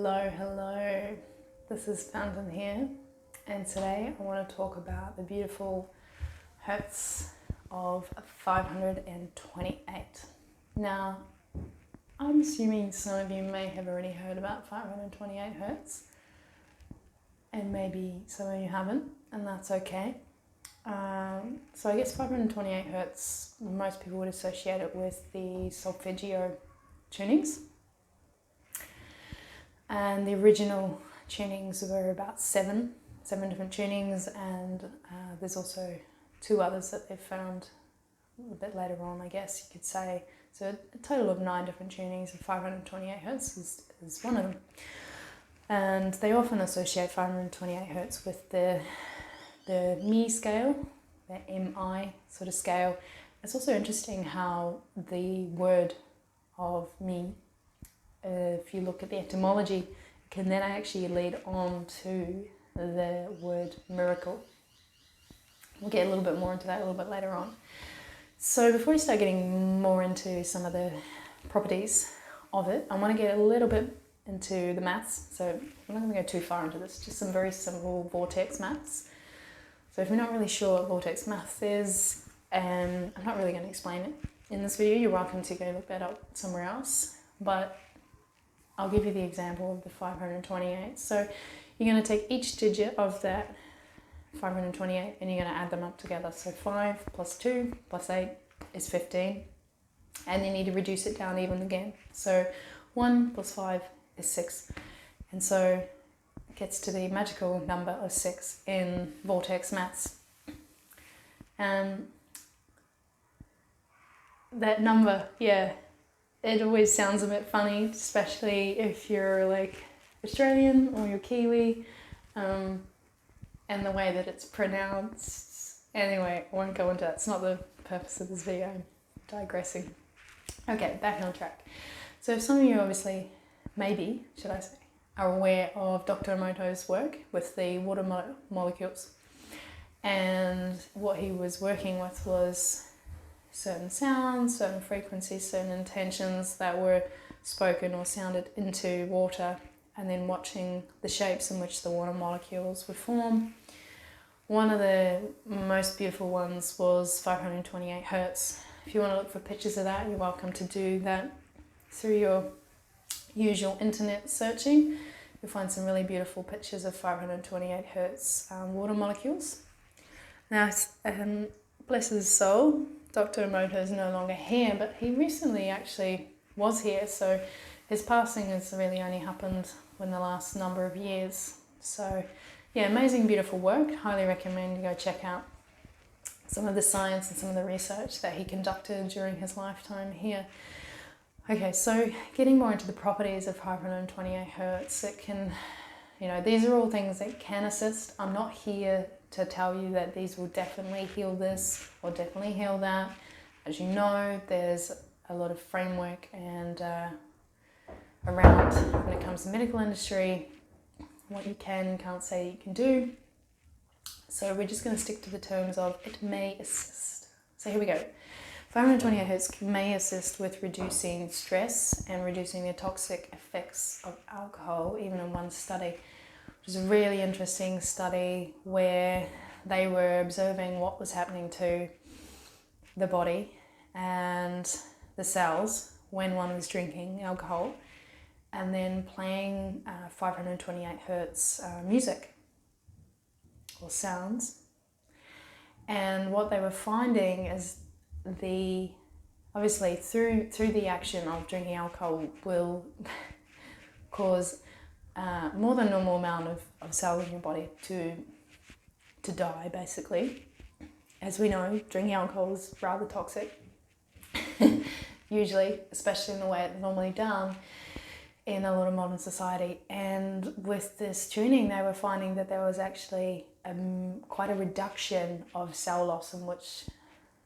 Hello. This is Fountain here, and today I want to talk about the beautiful hertz of 528. Now, I'm assuming some of you may have already heard about 528 hertz, and maybe some of you haven't, and that's okay. So I guess 528 hertz, most people would associate it with the Solfeggio Tunings. And the original tunings were about seven different tunings, and there's also two others that they've found a bit later on, I guess you could say. So a total of 9 different tunings, and 528 hertz is one of them. And they often associate 528 hertz with the Mi scale, the MI sort of scale. It's also interesting how the word of Mi, if you look at the etymology, can then actually lead on to the word miracle. We'll get a little bit more into that a little bit later on. So before we start getting more into some of the properties of it, I want to get a little bit into the maths. So I'm not going to go too far into this, just some very simple vortex maths. So if you're not really sure what vortex math is, I'm not really going to explain it in this video. You're welcome to go look that up somewhere else. But I'll give you the example of the 528. So you're going to take each digit of that 528 and you're going to add them up together. So 5 plus 2 plus 8 is 15. And you need to reduce it down even again. So 1 plus 5 is 6. And so it gets to the magical number of 6 in vortex maths. That number, it always sounds a bit funny, especially if you're like Australian or you're Kiwi, and the way that it's pronounced. Anyway, I won't go into that. It's not the purpose of this video. I'm digressing. Okay, back on track. So some of you obviously, maybe, should I say, are aware of Dr. Emoto's work with the water molecules. And what he was working with was certain sounds, certain frequencies, certain intentions that were spoken or sounded into water, and then watching the shapes in which the water molecules would form. One of the most beautiful ones was 528 hertz. If you want to look for pictures of that, you're welcome to do that through your usual internet searching. You'll find some really beautiful pictures of 528 hertz water molecules. Now, bless his soul, Dr. Emoto is no longer here, but he recently actually was here, so his passing has really only happened in the last number of years. So yeah, amazing, beautiful work. Highly recommend you go check out some of the science and some of the research that he conducted during his lifetime here. Okay, so getting more into the properties of 528 hertz, it can, these are all things that can assist. I'm not here to tell you that these will definitely heal this or definitely heal that. As you know, there's a lot of framework and around when it comes to medical industry, what you can and can't say you can do. So we're just going to stick to the terms of it may assist. So here we go. 528 hertz may assist with reducing stress and reducing the toxic effects of alcohol, even in one study. It was a really interesting study where they were observing what was happening to the body and the cells when one was drinking alcohol, and then playing 528 hertz music or sounds. And what they were finding is obviously through the action of drinking alcohol will cause more than normal amount of cells in your body to die, basically. As we know, drinking alcohol is rather toxic, usually, especially in the way it's normally done in a lot of modern society. And with this tuning, they were finding that there was actually quite a reduction of cell loss, in which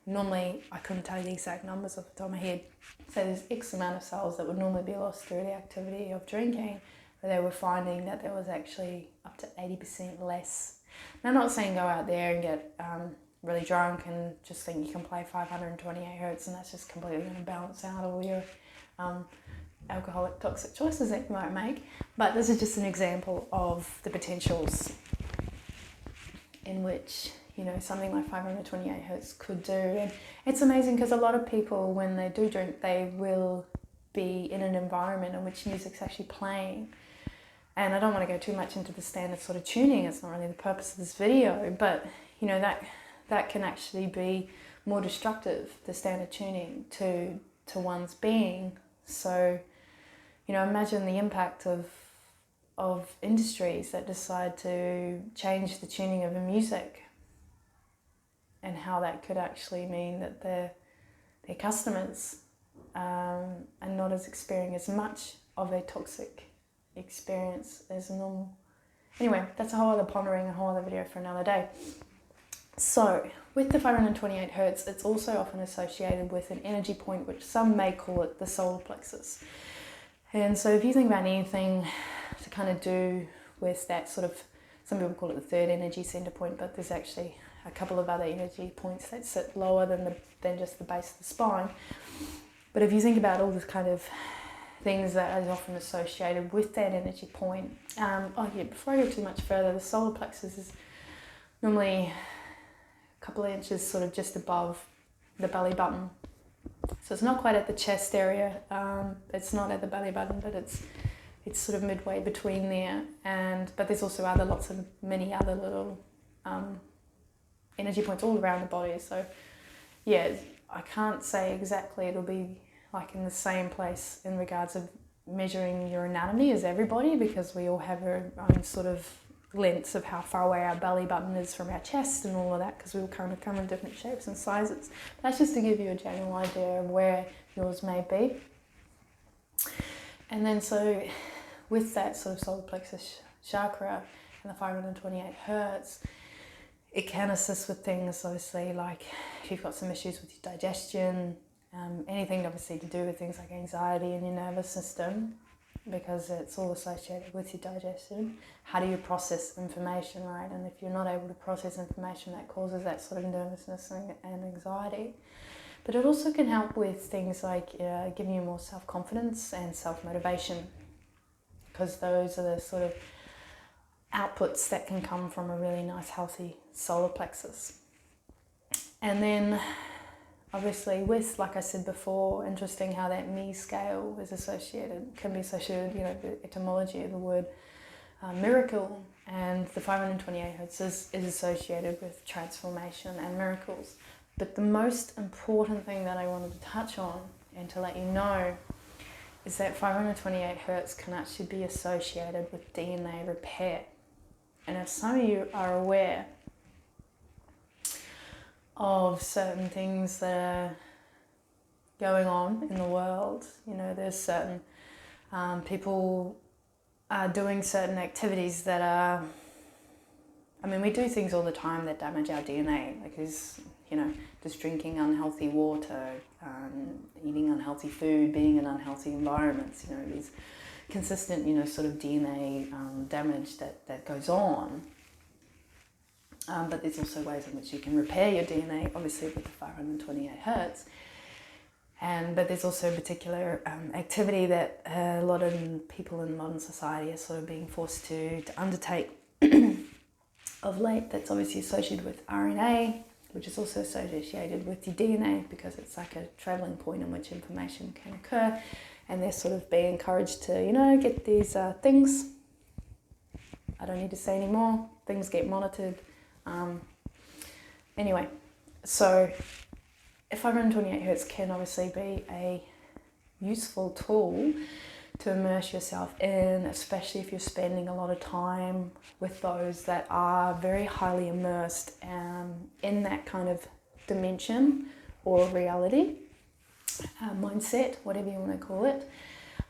normally, I couldn't tell you the exact numbers off the top of my head. So there's X amount of cells that would normally be lost through the activity of drinking, but they were finding that there was actually up to 80% less. Now, I'm not saying go out there and get really drunk and just think you can play 528 hertz and that's just completely going to balance out all your alcoholic toxic choices that you might make, but this is just an example of the potentials in which, you know, something like 528 hertz could do. And it's amazing because a lot of people, when they do drink, they will be in an environment in which music's actually playing. And I don't want to go too much into the standard sort of tuning, it's not really the purpose of this video, but you know, that can actually be more destructive, the standard tuning, to one's being. So, you know, imagine the impact of industries that decide to change the tuning of the music, and how that could actually mean that their customers are not experiencing as much of a toxic experience as normal. Anyway, that's a whole other pondering, a whole other video for another day. So, with the 528 hertz, it's also often associated with an energy point, which some may call it the solar plexus. And so if you think about anything to kind of do with that sort of, some people call it the third energy center point, but there's actually a couple of other energy points that sit lower than just the base of the spine. But if you think about all the kind of things that are often associated with that energy point, before I go too much further, the solar plexus is normally a couple of inches sort of just above the belly button. So it's not quite at the chest area, it's not at the belly button, but it's sort of midway between there. But there's also many other little energy points all around the body. So yeah, I can't say exactly it'll be like in the same place in regards of measuring your anatomy as everybody, because we all have our own sort of lengths of how far away our belly button is from our chest and all of that, because we all kind of come in different shapes and sizes. That's just to give you a general idea of where yours may be. And then so with that sort of solar plexus chakra and the 528 hertz, it can assist with things obviously like if you've got some issues with your digestion, anything obviously to do with things like anxiety in your nervous system, because it's all associated with your digestion. How do you process information, right? And if you're not able to process information, that causes that sort of nervousness and anxiety. But it also can help with things like giving you more self-confidence and self-motivation, because those are the sort of outputs that can come from a really nice, healthy solar plexus. And then obviously with, like I said before, interesting how that me scale is can be associated, you know, the etymology of the word miracle, and the 528 hertz is associated with transformation and miracles. But the most important thing that I wanted to touch on and to let you know is that 528 hertz can actually be associated with DNA repair. And if some of you are aware of certain things that are going on in the world, you know, there's certain people are doing certain activities that are, I mean, we do things all the time that damage our DNA, like you know, just drinking unhealthy water, eating unhealthy food, being in unhealthy environments, you know, there's consistent, you know, sort of DNA damage that goes on. But there's also ways in which you can repair your DNA, obviously with the 528 hertz. But there's also a particular activity that a lot of people in modern society are sort of being forced to undertake of late, that's obviously associated with RNA, which is also associated with your DNA, because it's like a travelling point in which information can occur. And they're sort of being encouraged to, you know, get these things. I don't need to say any more. Things get monitored. Anyway, so 528 hertz can obviously be a useful tool to immerse yourself in, especially if you're spending a lot of time with those that are very highly immersed in that kind of dimension or reality, mindset, whatever you want to call it.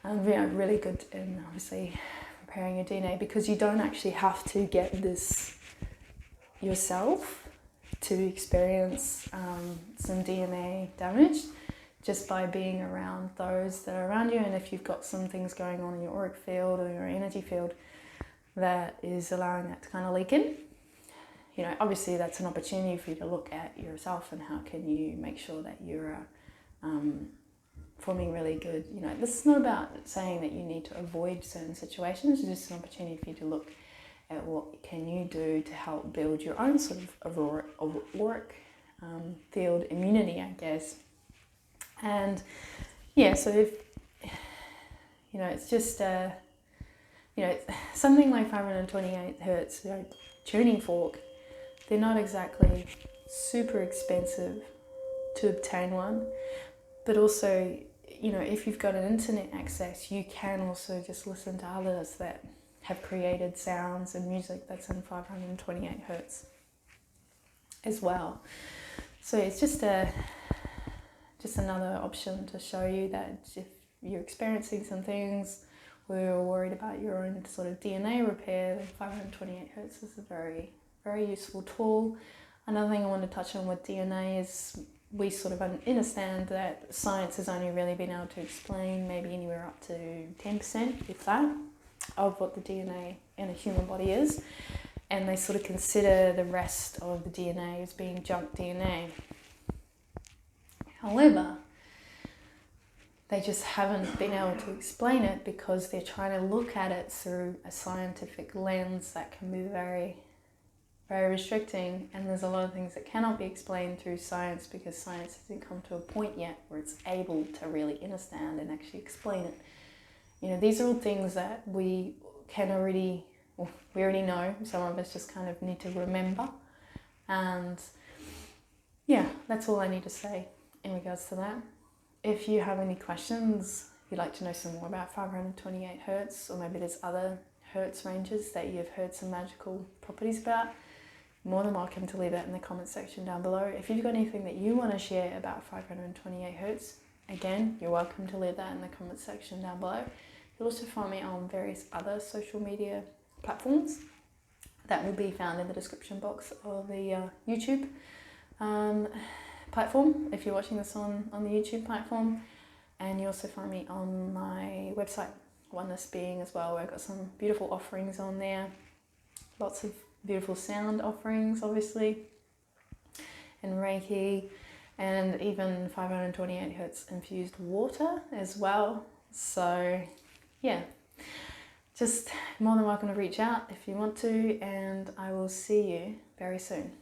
Really good in obviously repairing your DNA, because you don't actually have to get this yourself to experience some DNA damage just by being around those that are around you. And if you've got some things going on in your auric field or your energy field that is allowing that to kind of leak in, you know, obviously that's an opportunity for you to look at yourself and how can you make sure that you're for me really good. You know, this is not about saying that you need to avoid certain situations. It's just an opportunity for you to look at what can you do to help build your own sort of auric field immunity, I guess. And yeah, so if, you know, it's just, you know, something like 528 hertz, you know, tuning fork, they're not exactly super expensive to obtain one, but also, you know, if you've got an internet access, you can also just listen to others that have created sounds and music that's in 528 hertz as well. So it's just another option to show you that if you're experiencing some things or you're worried about your own sort of DNA repair, then 528 hertz is a very, very useful tool. Another thing I want to touch on with DNA is we sort of understand that science has only really been able to explain maybe anywhere up to 10%, if that, of what the DNA in a human body is. And they sort of consider the rest of the DNA as being junk DNA. However, they just haven't been able to explain it because they're trying to look at it through a scientific lens that can be very, very restricting. And there's a lot of things that cannot be explained through science because science hasn't come to a point yet where it's able to really understand and actually explain it. You know, these are all things that we already know. Some of us just kind of need to remember. And yeah, that's all I need to say in regards to that. If you have any questions, if you'd like to know some more about 528 hertz, or maybe there's other hertz ranges that you've heard some magical properties about, more than welcome to leave that in the comment section down below. If you've got anything that you want to share about 528 hertz, again, you're welcome to leave that in the comment section down below. You'll also find me on various other social media platforms that will be found in the description box of the YouTube platform, if you're watching this on the YouTube platform. And you also find me on my website, Oneness Being, as well, where I've got some beautiful offerings on there. Lots of beautiful sound offerings, obviously, and Reiki, and even 528 hertz infused water as well. So yeah, just more than welcome to reach out if you want to, and I will see you very soon.